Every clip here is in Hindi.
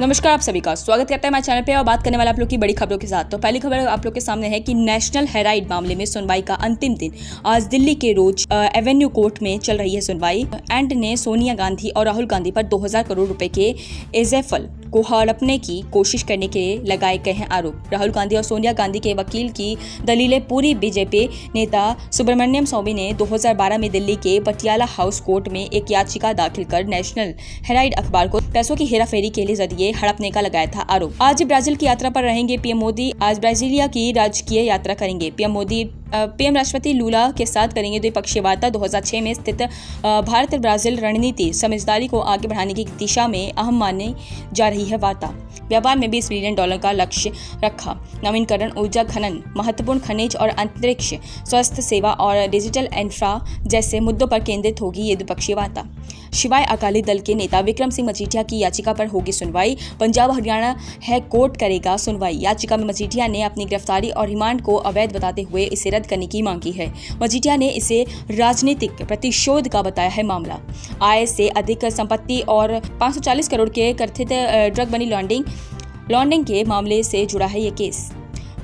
नमस्कार, आप सभी का स्वागत करते हैं हमारे चैनल पे और बात करने वाले आप लोग की बड़ी खबरों के साथ। तो पहली खबर आप लोग के सामने है कि नेशनल हेराइड मामले में सुनवाई का अंतिम दिन आज दिल्ली के रोज एवेन्यू कोर्ट में चल रही है सुनवाई। एंड ने सोनिया गांधी और राहुल गांधी पर 2000 करोड़ रुपए के एजेफल को हड़पने की कोशिश करने के लगाए गए हैं आरोप। राहुल गांधी और सोनिया गांधी के वकील की दलीलें पूरी। बीजेपी नेता सुब्रमण्यम स्वामी ने 2012 में दिल्ली के पटियाला हाउस कोर्ट में एक याचिका दाखिल कर नेशनल हेराइड अखबार को पैसों की हेराफेरी के लिए जरिए हड़पने का लगाया था आरोप। आज ब्राजील की यात्रा पर रहेंगे पीएम मोदी। आज ब्राजीलिया की राजकीय यात्रा करेंगे पीएम राष्ट्रपति लूला के साथ करेंगे द्विपक्षीय वार्ता। 2006 में स्थित भारत ब्राजील रणनीति समझदारी को आगे बढ़ाने की दिशा में अहम मानी जा रही है वार्ता। व्यापार में $20 बिलियन का लक्ष्य रखा। नवीकरण ऊर्जा, खनन, महत्वपूर्ण खनिज और अंतरिक्ष, स्वास्थ्य सेवा और डिजिटल इंफ्रा जैसे मुद्दों पर केंद्रित होगी ये द्विपक्षीय वार्ता। शिवाय अकाली दल के नेता विक्रम सिंह मजीठिया की याचिका पर होगी सुनवाई। पंजाब हरियाणा है कोर्ट करेगा सुनवाई। याचिका में मजीठिया ने अपनी गिरफ्तारी और रिमांड को अवैध बताते हुए इसे रद्द करने की मांग की है। मजीठिया ने इसे राजनीतिक प्रतिशोध का बताया है मामला। आय से अधिक संपत्ति और 540 करोड़ के कथित ड्रग मनी लॉन्ड्रिंग के मामले से जुड़ा है ये केस।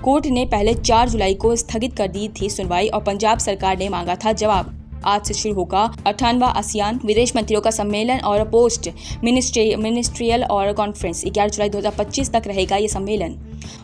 कोर्ट ने पहले 4 जुलाई को स्थगित कर दी थी सुनवाई और पंजाब सरकार ने मांगा था जवाब। आज से शुरू होगा 58वां आसियान विदेश मंत्रियों का सम्मेलन और पोस्ट मिनिस्ट्रियल और कॉन्फ्रेंस। 11 जुलाई 2025 तक रहेगा ये सम्मेलन।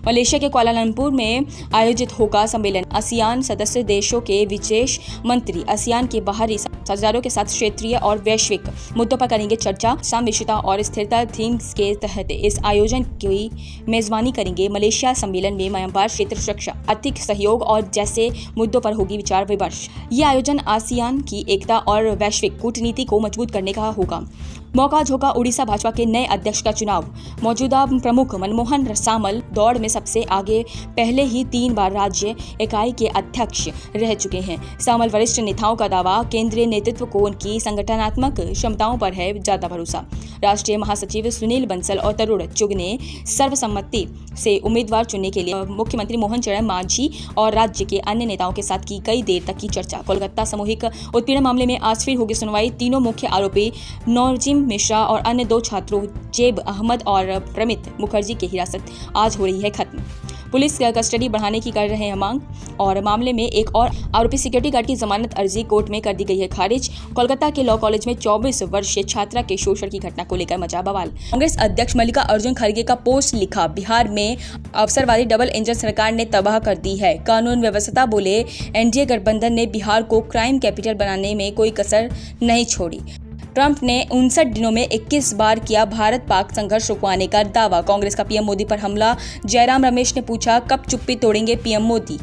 मलेशिया के कुआलालंपुर में आयोजित होगा सम्मेलन। आसियान सदस्य देशों के विदेश मंत्री आसियान के बाहरी साझेदारों के साथ क्षेत्रीय और वैश्विक मुद्दों पर करेंगे चर्चा। सामविषयता और स्थिरता थीम्स के तहत इस आयोजन की मेजबानी करेंगे। मलेशिया सम्मेलन में म्यांमार क्षेत्र सुरक्षा, आर्थिक सहयोग और जैसे मुद्दों पर होगी विचार विमर्श। ये आयोजन आसियान की एकता और वैश्विक कूटनीति को मजबूत करने का होगा। मौका झोंका उड़ीसा भाजपा के नए अध्यक्ष का चुनाव। मौजूदा प्रमुख मनमोहन सामल दौड़ में सबसे आगे पहले ही 3 बार राज्य इकाई के अध्यक्ष रह चुके हैं। सामल वरिष्ठ नेताओं का दावा, केंद्रीय नेतृत्व को उनकी संगठनात्मक क्षमताओं पर है ज्यादा भरोसा। राष्ट्रीय महासचिव सुनील बंसल और तरुण चुग ने सर्वसम्मति से उम्मीदवार चुनने के लिए मुख्यमंत्री मोहन चरण मांझी और राज्य के अन्य नेताओं के साथ की कई देर तक की चर्चा। कोलकाता सामूहिक उत्पीड़न मामले में आज फिर होगी सुनवाई। तीनों मुख्य आरोपी नौरजिम मिश्रा और अन्य 2 छात्रों जेब अहमद और प्रमित मुखर्जी की हिरासत आज हो रही है खत्म। पुलिस कस्टडी बढ़ाने की कर रहे हैं मांग और मामले में एक और आरोपी सिक्योरिटी गार्ड की जमानत अर्जी कोर्ट में कर दी गई है खारिज। कोलकाता के लॉ कॉलेज में 24 वर्षीय छात्रा के शोषण की घटना को लेकर मचा बवाल। कांग्रेस अध्यक्ष मल्लिकार्जुन खड़गे का पोस्ट लिखा, बिहार में अवसरवादी डबल इंजन सरकार ने तबाह कर दी है कानून व्यवस्था। बोले, एनडीए गठबंधन ने बिहार को क्राइम कैपिटल बनाने में कोई कसर नहीं छोड़ी। ट्रंप ने 59 दिनों में 21 बार किया भारत पाक संघर्ष रुकवाने का दावा। कांग्रेस का पीएम मोदी पर हमला। जयराम रमेश ने पूछा, कब चुप्पी तोड़ेंगे पीएम मोदी।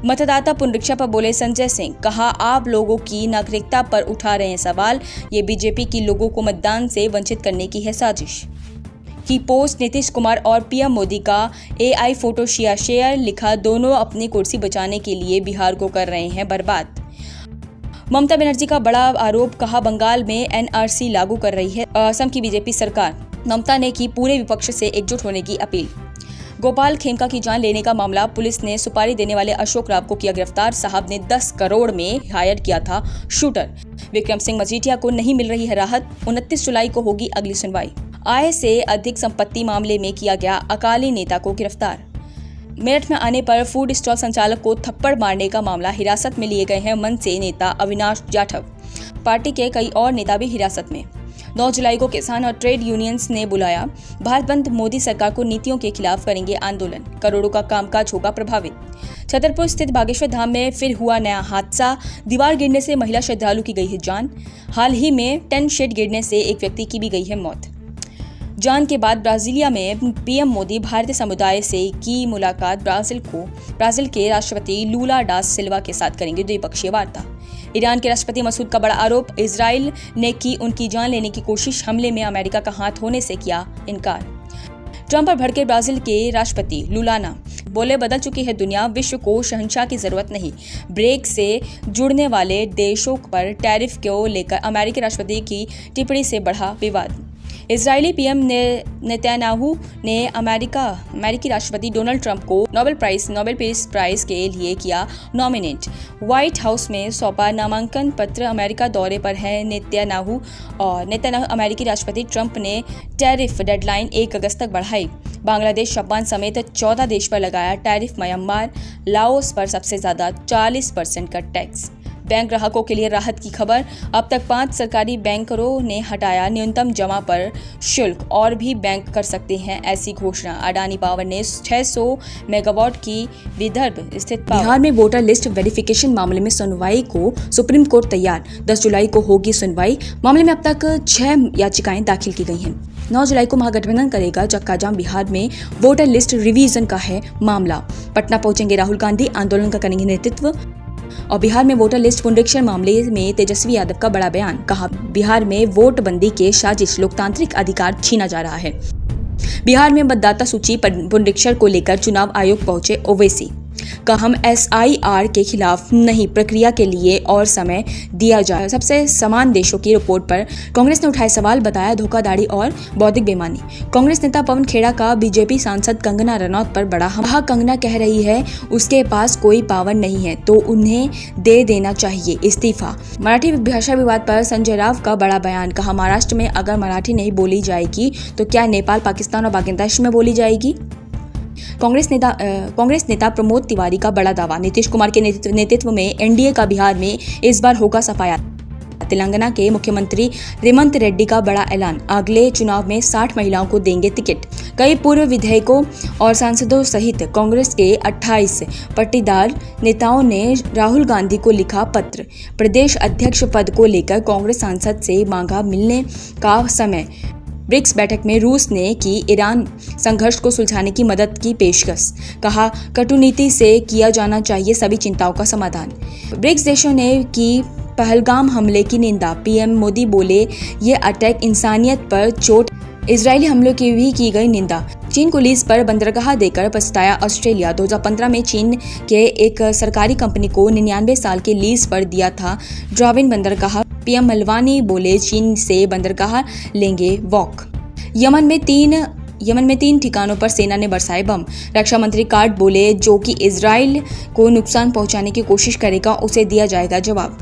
मतदाता पुनरीक्षा पर बोले संजय सिंह, कहा आप लोगों की नागरिकता पर उठा रहे हैं सवाल। ये बीजेपी की लोगों को मतदान से वंचित करने की है साजिश। की पोस्ट नीतीश कुमार और पीएम मोदी का AI फोटो शेयर। लिखा, दोनों अपनी कुर्सी बचाने के लिए बिहार को कर रहे हैं बर्बाद। ममता बनर्जी का बड़ा आरोप, कहा बंगाल में NRC लागू कर रही है असम की बीजेपी सरकार। ममता ने की पूरे विपक्ष से एकजुट होने की अपील। गोपाल खेमका की जान लेने का मामला। पुलिस ने सुपारी देने वाले अशोक राव को किया गिरफ्तार। साहब ने 10 करोड़ में हायर किया था शूटर। विक्रम सिंह मजीठिया को नहीं मिल रही है राहत। 29 जुलाई को होगी अगली सुनवाई। आय से अधिक संपत्ति मामले में किया गया अकाली नेता को गिरफ्तार। मेरठ में आने पर फूड स्टॉल संचालक को थप्पड़ मारने का मामला। हिरासत में लिए गए हैं मनसे नेता अविनाश जाटव। पार्टी के कई और नेता भी हिरासत में। 9 जुलाई को किसान और ट्रेड यूनियंस ने बुलाया भारत बंद। मोदी सरकार को नीतियों के खिलाफ करेंगे आंदोलन। करोड़ों का कामकाज होगा प्रभावित। छतरपुर स्थित बागेश्वर धाम में फिर हुआ नया हादसा। दीवार गिरने से महिला श्रद्धालु की गई है जान। हाल ही में टेंट शेड गिरने से एक व्यक्ति की भी गई है मौत। जान के बाद ब्राजीलिया में पीएम मोदी भारतीय समुदाय से की मुलाकात। ब्राजील के राष्ट्रपति लूला डा सिल्वा के साथ करेंगे द्विपक्षीय वार्ता। ईरान के राष्ट्रपति मसूद का बड़ा आरोप, इजराइल ने की उनकी जान लेने की कोशिश। हमले में अमेरिका का हाथ होने से किया इनकार। ट्रंप पर भड़के ब्राजील के राष्ट्रपति लुलाना। बोले, बदल चुकी है दुनिया, विश्व को शहंशाह की जरूरत नहीं। ब्रेक से जुड़ने वाले देशों पर टैरिफ को लेकर अमेरिकी राष्ट्रपति की टिप्पणी से बढ़ा विवाद। इजरायली पीएम नेतन्याहू ने अमेरिकी राष्ट्रपति डोनाल्ड ट्रंप को नोबेल पीस प्राइज के लिए किया नॉमिनेट। व्हाइट हाउस में सौंपा नामांकन पत्र। अमेरिका दौरे पर है नेतन्याहू अमेरिकी राष्ट्रपति ट्रंप ने टैरिफ डेडलाइन 1 अगस्त तक बढ़ाई। बांग्लादेश, जापान समेत 14 देश पर लगाया टैरिफ। म्यांमार, लाओस पर सबसे ज्यादा 40% का टैक्स। बैंक ग्राहकों के लिए राहत की खबर। अब तक 5 सरकारी बैंकरों ने हटाया न्यूनतम जमा पर शुल्क, और भी बैंक कर सकते हैं ऐसी घोषणा। अडानी पावर ने 600 मेगावाट की विदर्भ स्थित बिहार में वोटर लिस्ट वेरिफिकेशन मामले में सुनवाई को सुप्रीम कोर्ट तैयार। 10 जुलाई को होगी सुनवाई। मामले में अब तक 6 याचिकाएं दाखिल की गई हैं। 9 जुलाई को महागठबंधन करेगा चक्का जाम। बिहार में वोटर लिस्ट रिवीजन का है मामला। पटना पहुंचेंगे राहुल गांधी, आंदोलन का करेंगे नेतृत्व। और बिहार में वोटर लिस्ट पुनरीक्षण मामले में तेजस्वी यादव का बड़ा बयान। कहा, बिहार में वोट बंदी के साजिश, लोकतांत्रिक अधिकार छीना जा रहा है। बिहार में मतदाता सूची पुनरीक्षण को लेकर चुनाव आयोग पहुंचे ओवैसी। कहा, हम SIR के खिलाफ नहीं, प्रक्रिया के लिए और समय दिया जाए। सबसे समान देशों की रिपोर्ट पर कांग्रेस ने उठाए सवाल, बताया धोखाधड़ी और बौद्धिक बेईमानी। कांग्रेस नेता पवन खेड़ा का बीजेपी सांसद कंगना रनौत पर बड़ा हमला। कंगना कह रही है उसके पास कोई पावर नहीं है तो उन्हें दे देना चाहिए इस्तीफा। मराठी भाषा विवाद पर संजय राव का बड़ा बयान। कहा, महाराष्ट्र में अगर मराठी नहीं बोली जाएगी तो क्या नेपाल, पाकिस्तान और बांग्लादेश में बोली जाएगी। कांग्रेस नेता प्रमोद तिवारी का बड़ा दावा। नीतीश कुमार के नेतृत्व में एनडीए का बिहार में इस बार होगा सफाया। तेलंगाना के मुख्यमंत्री रेवंत रेड्डी का बड़ा ऐलान, अगले चुनाव में 60 महिलाओं को देंगे टिकट। कई पूर्व विधायकों और सांसदों सहित कांग्रेस के 28 पट्टीदार नेताओं ने राहुल गांधी को लिखा पत्र। प्रदेश अध्यक्ष पद को लेकर कांग्रेस सांसद से मांगा मिलने का समय। ब्रिक्स बैठक में रूस ने की ईरान संघर्ष को सुलझाने की मदद की पेशकश। कहा, कटुनीति से किया जाना चाहिए सभी चिंताओं का समाधान। ब्रिक्स देशों ने की पहलगाम हमले की निंदा। पीएम मोदी बोले, ये अटैक इंसानियत पर चोट। इजरायली हमलों की भी की गई निंदा। चीन को लीज पर बंदरगाह देकर पछताया ऑस्ट्रेलिया। 2015 में चीन के एक सरकारी कंपनी को 99 साल के लीज पर दिया था ड्राविन बंदरगाह। पीएम मलवानी बोले, चीन से बंदरगाह लेंगे वॉक। यमन में 3 ठिकानों पर सेना ने बरसाए बम। रक्षा मंत्री कार्ड बोले, जो कि इजराइल को नुकसान पहुंचाने की कोशिश करेगा उसे दिया जाएगा जवाब।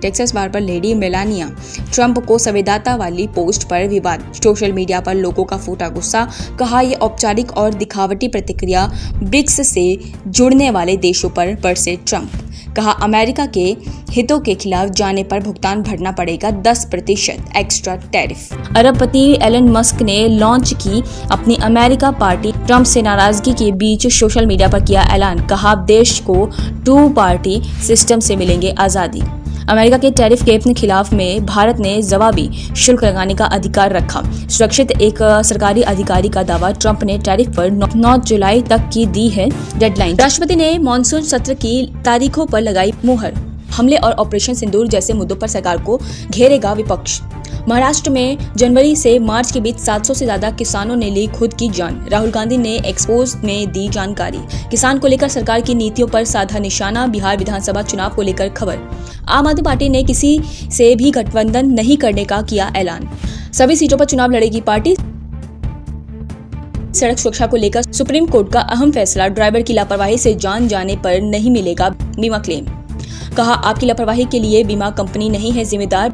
टेक्सास बार पर लेडी मेलानिया ट्रंप को संवेदनशीलता वाली पोस्ट पर विवाद। सोशल मीडिया पर लोगों का फूटा गुस्सा। कहा, यह औपचारिक और दिखावटी प्रतिक्रिया ब्रिक्स से जुड़ने वाले देशों पर बरसे ट्रंप। कहा, अमेरिका के हितों के खिलाफ जाने पर भुगतान भरना पड़ेगा 10% एक्स्ट्रा टैरिफ। अरबपति एलन मस्क ने लॉन्च की अपनी अमेरिका पार्टी। ट्रंप से नाराजगी के बीच सोशल मीडिया पर किया ऐलान। कहा, देश को 2 पार्टी सिस्टम से मिलेंगे आज़ादी। अमेरिका के टैरिफ के खिलाफ में भारत ने जवाबी शुल्क लगाने का अधिकार रखा। सुरक्षित एक सरकारी अधिकारी का दावा। ट्रंप ने टैरिफ पर 9 जुलाई तक की दी है डेडलाइन। राष्ट्रपति ने मानसून सत्र की तारीखों पर लगाई मुहर। हमले और ऑपरेशन सिंदूर जैसे मुद्दों पर सरकार को घेरेगा विपक्ष। महाराष्ट्र में जनवरी से मार्च के बीच 700 से ज्यादा किसानों ने ली खुद की जान। राहुल गांधी ने एक्सपोज में दी जानकारी। किसान को लेकर सरकार की नीतियों पर साधा निशाना। बिहार विधानसभा चुनाव को लेकर खबर। आम आदमी पार्टी ने किसी से भी गठबंधन नहीं करने का किया ऐलान। सभी सीटों पर चुनाव लड़ेगी पार्टी। सड़क सुरक्षा को लेकर सुप्रीम कोर्ट का अहम फैसला। ड्राइवर की लापरवाही से जान जाने पर नहीं मिलेगा बीमा क्लेम। कहा, आपकी लापरवाही के लिए बीमा कंपनी नहीं है जिम्मेदार।